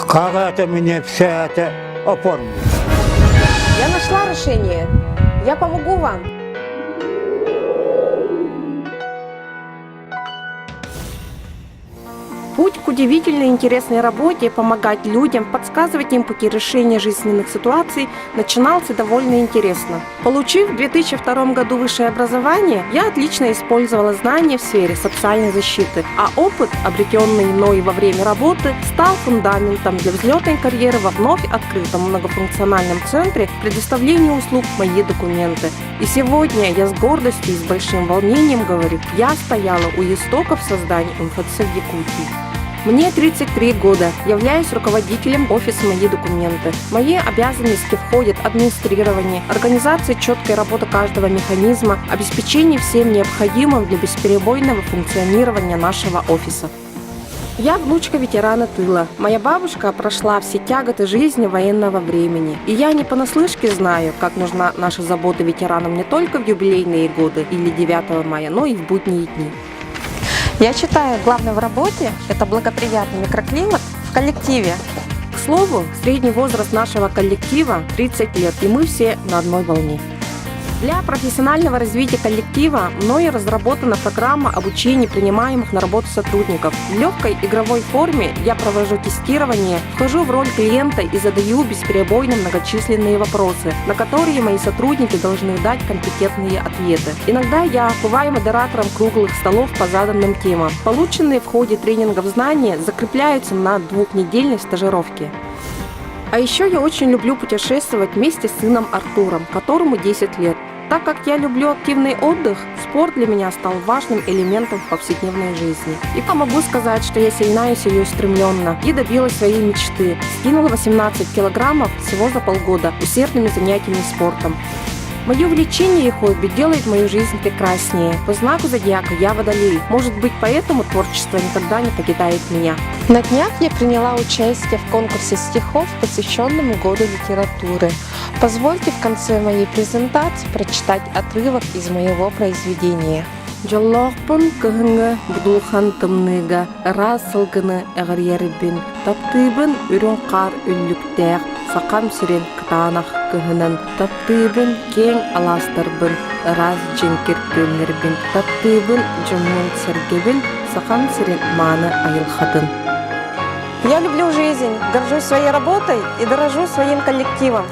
Как это мне все это оформить? Я нашла решение. Я помогу вам. Путь к удивительной и интересной работе, помогать людям, подсказывать им пути решения жизненных ситуаций начинался довольно интересно. Получив в 2002 году высшее образование, я отлично использовала знания в сфере социальной защиты, а опыт, обретенный мной во время работы, стал фундаментом для взлетной карьеры во вновь открытом многофункциональном центре предоставления услуг «Мои документы». И сегодня я с гордостью и с большим волнением говорю, я стояла у истоков создания МФЦ в Якутии. Мне 33 года, являюсь руководителем офиса «Мои документы». В мои обязанности входят администрирование, организация четкой работы каждого механизма, обеспечение всем необходимым для бесперебойного функционирования нашего офиса. Я внучка ветерана тыла. Моя бабушка прошла все тяготы жизни военного времени. И я не понаслышке знаю, как нужна наша забота ветеранам не только в юбилейные годы или 9 мая, но и в будние дни. Я считаю, главное в работе – это благоприятный микроклимат в коллективе. К слову, средний возраст нашего коллектива – 30 лет, и мы все на одной волне. Для профессионального развития коллектива мною разработана программа обучения принимаемых на работу сотрудников. В легкой игровой форме я провожу тестирование, вхожу в роль клиента и задаю бесперебойно многочисленные вопросы, на которые мои сотрудники должны дать компетентные ответы. Иногда я бываю модератором круглых столов по заданным темам. Полученные в ходе тренингов знания закрепляются на двухнедельной стажировке. А еще я очень люблю путешествовать вместе с сыном Артуром, которому 10 лет. Так как я люблю активный отдых, спорт для меня стал важным элементом в повседневной жизни. И могу сказать, что я сильна и целеустремленна и добилась своей мечты. Скинула 18 килограммов всего за полгода усердными занятиями спортом. Мое увлечение и хобби делает мою жизнь прекраснее. По знаку зодиака я водолей. Может быть, поэтому творчество никогда не покидает меня. На днях я приняла участие в конкурсе стихов, посвященном Году литературы. Позвольте в конце моей презентации прочитать отрывок из моего произведения. Жоллоқпын кыһыңы будулхан тымныга расылгыны әгәрьербин таптыбын үрін қар үллүктәк сақам сирен кытанах кыһынан таптыбын кең аластырбын раз джинкер көлнербин таптыбын жомун сергебин сақам сирен маны айылхатын. Я люблю жизнь, горжусь своей работой и дорожу своим коллективом.